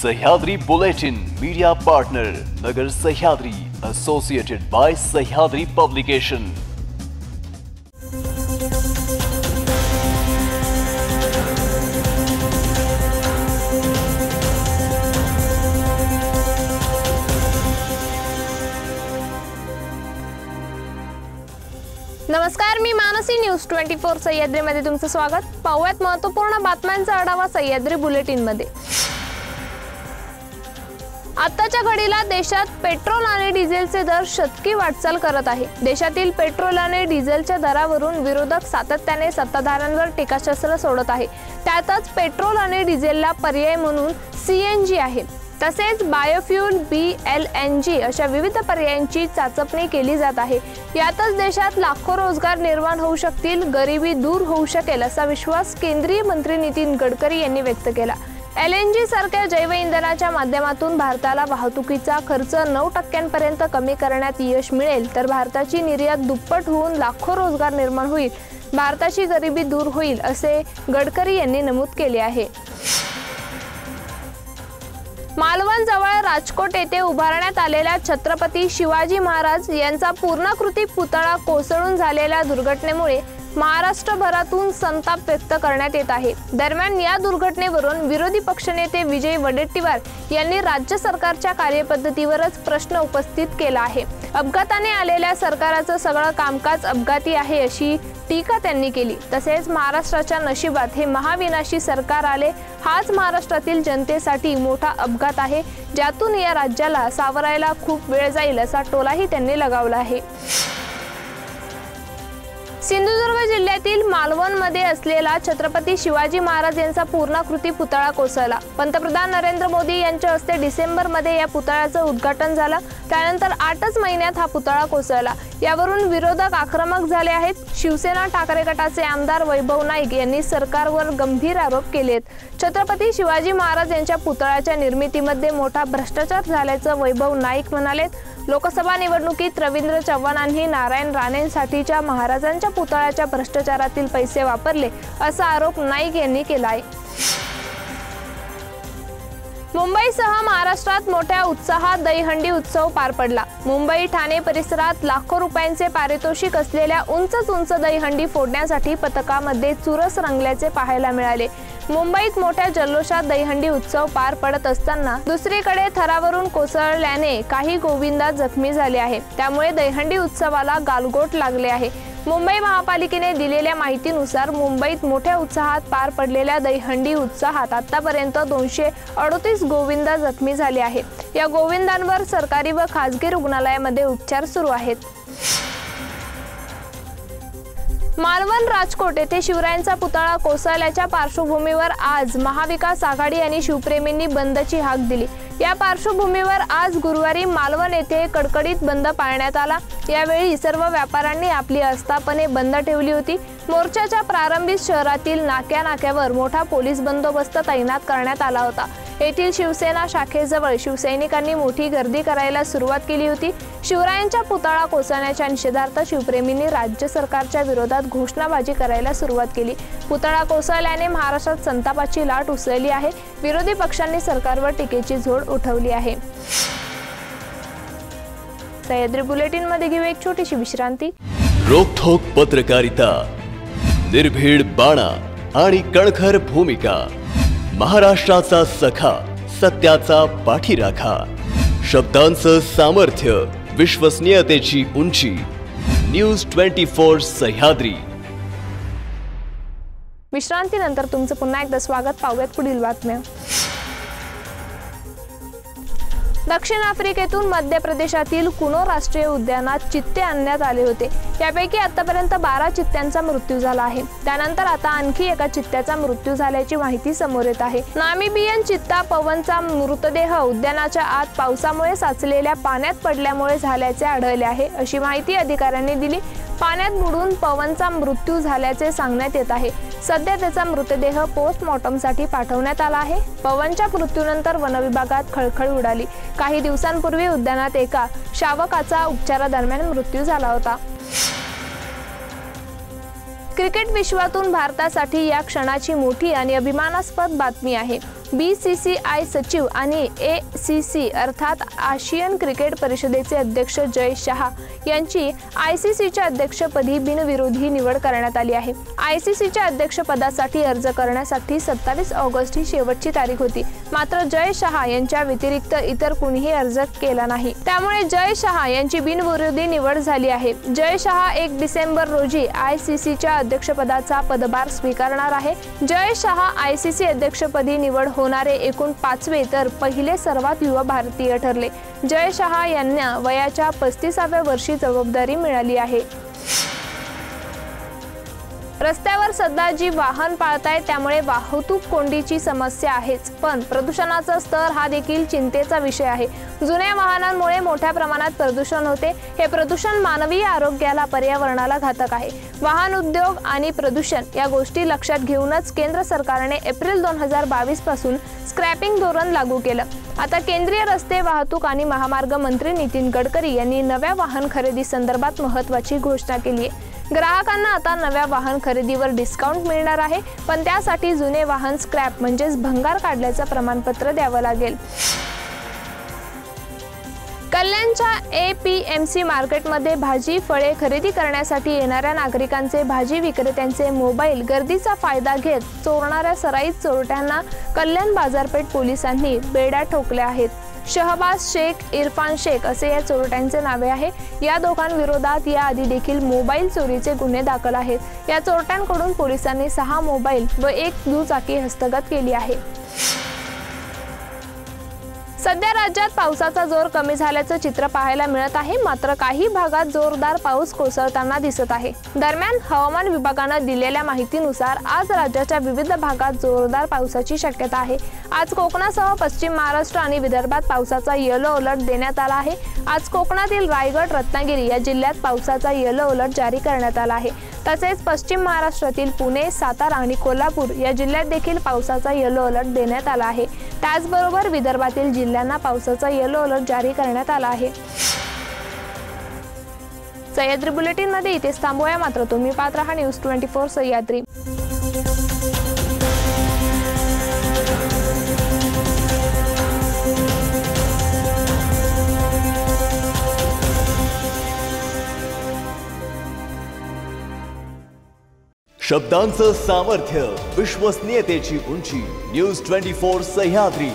Sahyadri bulletin media partner Nagar Sahyadri associated by Sahyadri publication. नमस्कार, मी Mansi news 24 Sahyadri मध्ये तुमचं स्वागत। पाहूयात महत्त्वपूर्ण बातम्यांचा आढावा सह्याद्री बुलेटिन मध्ये। आताच्या घडीला देशात पेट्रोल आणि डिझेलचे दर शतकी वाटचाल करत आहे। देशातील पेट्रोल आणि डिझेलच्या दरावरून विरोधक सातत्याने सत्ताधाऱ्यांवर टीकास्त्र सोडत आहे। त्यातच पेट्रोल आणि डिझेलला पर्याय म्हणून सीएनजी आहे, तसेच बायोफ्यूल BLNG अशा विविध पर्यायांची चाचपणी केली जात आहे। यातच देशात लाखो रोजगार निर्माण होऊ शकतील, गरिबी दूर होऊ शकेल असा विश्वास केंद्रीय मंत्री नितीन गडकरी यांनी व्यक्त केला। LNG सारख्या जैव इंधनाच्या माध्यमातून भारताला वाहतुकीचा खर्च 9% कमी करण्यात यश मिळेल तर भारताची निर्यात दुप्पट होऊन लाखो रोजगार निर्माण होईल, भारताची गरिबी दूर होईल असे गडकरी यांनी नमूद केले आहे। मालवण जवळ राजकोट येथे उभारण्यात आलेल्या छत्रपती शिवाजी महाराज यांचा पूर्णाकृती पुतळा कोसळून झालेल्या दुर्घटनेमुळे महाराष्ट्रभरातून संताप व्यक्त करण्यात येत आहे। दरम्यान या दुर्घटनेवरून विरोधी पक्षनेते विजय वडेट्टीवार यांनी राज्य सरकारच्या कार्यपद्धतीवरच प्रश्न उपस्थित केला आहे। अपघाताने आलेल्या सरकारचं सगळं कामकाज अपघाती आहे अशी टीका त्यांनी केली। तसेच महाराष्ट्राच्या नशिबात हे महाविनाशी सरकार आले, हाच महाराष्ट्रातील जनतेसाठी मोठा अपघात आहे, ज्यातून या राज्याला सावरायला खूप वेळ जाईल असा टोलाही त्यांनी लगावला आहे। सिंधुदुर्ग जिल्ह्यातील मालवण मध्ये असलेला छत्रपती शिवाजी महाराज यांचा पूर्णाकृती पुतळा कोसळला। पंतप्रधान नरेंद्र मोदी यांच्या हस्ते डिसेंबर मध्ये या पुतळ्याचं उद्घाटन झालं। त्यानंतर 8च महिन्यात हा पुतळा कोसळला। यावरून विरोधक आक्रमक झाले आहेत। शिवसेना ठाकरे गटाचे आमदार वैभव नाईक यांनी सरकारवर गंभीर आरोप केलेत। छत्रपती शिवाजी महाराज यांच्या पुतळ्याच्या निर्मितीमध्ये मोठा भ्रष्टाचार झाल्याचं वैभव नाईक म्हणाले। लोकसभा निवडणुकीत रवींद्र चव्हाणांनी नारायण राणेंसाठीच्या महाराजांच्या पुतळ्याच्या भ्रष्टाचारातील पैसे वापरले असा आरोप नाईक यांनी केला आहे। मुंबईसह महाराष्ट्रात मोठ्या उत्साहात दहीहंडी उत्सव पार पडला। मुंबई ठाणे परिसरात लाखो रुपयांचे पारितोषिक असलेल्या उंच दहीहंडी फोडण्यासाठी पथकामध्ये चुरस रंगल्याचे पाहायला मिळाले। मुंबईत मोठ्या जल्लोषात दहीहंडी उत्सव पार पडत असताना दुसरीकडे थरावरून कोसळल्याने काही गोविंदा जखमी झाले आहे, त्यामुळे दहीहंडी उत्सवाला गालबोट लागले आहे। मुंबई महापालिकेने दिलेल्या माहितीनुसार मुंबईत मोठ्या उत्साहात पार पडलेल्या दहीहंडी उत्सवात आतापर्यंत 238 गोविंदा जखमी झाले आहेत। या गोविंदांवर सरकारी व खासगी रुग्णालयामध्ये उपचार सुरू आहेत। मालवण राजकोट येथे शिवरायांचा पुतळा कोसळल्याच्या पार्श्वभूमीवर आज महाविकास आघाडी आणि शिवप्रेमींनी बंदची हाक दिली। या पार्श्वभूमीवर आज गुरुवारी मालवण येथे कडकडीत बंद पाळण्यात आला। यावेळी सर्व व्यापाऱ्यांनी आपली आस्थापने बंद ठेवली होती। मोर्चाच्या प्रारंभी शहरातील नाक्यावर मोठा पोलीस बंदोबस्त तैनात करण्यात आला होता। येथील शिवसेना शाखेजवळ शिवसैनिकांनी मोठी गर्दी करायला सुरुवात केली होती। शिवरायांच्या पुतळा कोसळण्याच्या निषेधार्थ शिवप्रेमींनी राज्य सरकारच्या विरोधात घोषणाबाजी करायला सुरुवात केली। पुतळा कोसळल्याने महाराष्ट्रात संतापाची लाट उसळली आहे। विरोधी पक्षांनी सरकारवर टीकेची झोड उठवली आहे। सह्याद्री बुलेटिन मध्ये घेऊ एक छोटीशी विश्रांती। रोखोक पत्रकारिता, निर्भीड बाणा आणि कणखर भूमिका, महाराष्ट्राचा सखा, सत्याचा पाठीराखा, शब्दांचं सामर्थ्य, विश्वसनीयतेची उंची, न्यूज 24 सह्याद्री। विश्रांतीनंतर तुमचं पुन्हा एकदा स्वागत। पाहूयात पुढील बातम्या। दक्षिण आफ्रिकेतून मध्य प्रदेशातील कुनो राष्ट्रीय उद्यानात चित्ते आणण्यात आले होते। यापैकी आतापर्यंत 12 चित्त्यांचा मृत्यू झाला आहे। त्यानंतर आता आणखी एका चित्त्याचा मृत्यू झाल्याची माहिती समोर येत आहे। नामिबियन चित्ता पवनचा मृतदेह उद्यानाच्या आत पावसामुळे साचलेल्या पाण्यात पडल्यामुळे झाल्याचे आढळले आहे, अशी माहिती अधिकाऱ्यांनी दिली। पाण्यात बुडून पवनचा मृत्यू झाल्याचे सांगण्यात येत आहे। सध्या त्याचा मृतदेह पोस्टमॉर्टमसाठी पाठवण्यात आला आहे। पवनच्या मृत्यूनंतर वनविभागात खळखळ उडाली। काही दिवसांपूर्वी उद्यानात एका शावकाचा उपचारादरम्यान मृत्यू झाला होता। क्रिकेट विश्वातून भारतासाठी या क्षणाची मोठी आणि अभिमानास्पद बातमी आहे। BCCI सचिव आणि ACC अर्थात आशियन क्रिकेट परिषदेचे अध्यक्ष जय शहा यांची ICCच्या अध्यक्षपदी बिनविरोधी निवड करण्यात आली आहे। ICCच्या अध्यक्षपदासाठी अर्ज करण्यासाठी 27 ऑगस्ट ही शेवटची तारीख होती, मात्र जय शहा यांच्या व्यतिरिक्त इतर कुणीही अर्ज केला नाही, त्यामुळे जय शहा यांची बिनविरोधी निवड झाली आहे। जय शहा 1 डिसेंबर रोजी ICCच्या अध्यक्षपदाचा पदभार स्वीकारणार आहे। जय शहा ICC अध्यक्षपदी निवड होणारे एकूण 5वे तर पहिले सर्वात युवा भारतीय ठरले। जय शहा यांना वयाच्या 35व्या वर्षी जबाबदारी मिळाली आहे। रस्त्यावर सध्या जी वाहन पाळतायत त्यामुळे वाहतूक कोंडीची समस्या आहेच, पण प्रदूषणाचा स्तर हा देखील चिंतेचा विषय आहे। जुन्या वाहनांमुळे मोठ्या प्रमाणात प्रदूषण होते। हे प्रदूषण मानवी आरोग्याला, पर्यावरणाला घातक आहे। वाहन उद्योग आणि प्रदूषण या गोष्टी लक्षात घेऊनच केंद्र सरकारने एप्रिल 2022 पासून स्क्रॅपिंग धोरण लागू केलं। आता केंद्रीय रस्ते वाहतूक आणि महामार्ग मंत्री नितीन गडकरी यांनी नव्या वाहन खरेदी संदर्भात महत्त्वाची घोषणा केली आहे। ग्राहकांना आता नव्या वाहन खरेदीवर डिस्काउंट मिळणार आहे, पण त्यासाठी जुने वाहन स्क्रॅप म्हणजेच भंगार काढल्याचं प्रमाणपत्र द्यावं लागेल। कल्याणच्या APMC मार्केटमध्ये भाजी फळे खरेदी करण्यासाठी येणाऱ्या नागरिकांचे भाजी विक्रेत्यांचे मोबाईल गर्दीचा फायदा घेत चोरणाऱ्या सराईत चोरट्यांना कल्याण बाजारपेठ पोलिसांनी बेड्या ठोकल्या आहेत। शहबाज शेख, इरफान शेख असे या चोरट्यांचे नावे आहे। या दोघांविरोधात याआधी देखील मोबाईल चोरीचे गुन्हे दाखल आहेत। या चोरट्यांकडून पोलिसांनी 6 मोबाईल व 1 दुचाकी हस्तगत केली आहे। सध्या राज्यात पावसाचा जोर कमी झाल्याचं चित्र पाहायला मिळत आहे, मात्र काही भागात जोरदार पाऊस कोसळताना दिसत आहे। दरम्यान हवामान विभागानं दिलेल्या माहितीनुसार आज राज्याच्या विविध भागात जोरदार पावसाची शक्यता आहे। आज कोकणासह पश्चिम महाराष्ट्र आणि विदर्भात पावसाचा येलो अलर्ट देण्यात आला आहे। आज कोकणातील रायगड, रत्नागिरी या जिल्ह्यात पावसाचा येलो अलर्ट जारी करण्यात आला आहे। तसेच पश्चिम महाराष्ट्रातील पुणे, सातारा आणि कोल्हापूर या जिल्ह्यात देखील पावसाचा येलो अलर्ट देण्यात आला आहे। त्याचबरोबर विदर्भातील जिल्ह्यांना पावसाचा येलो अलर्ट जारी करण्यात आला आहे। सह्याद्री बुलेटिन मध्ये इथेच थांबूया, मात्र तुम्ही पाहत रहा न्यूज 24 सह्याद्री। शब्दांचं सामर्थ्य, विश्वसनीयतेची उंची, न्यूज 24 सह्याद्री।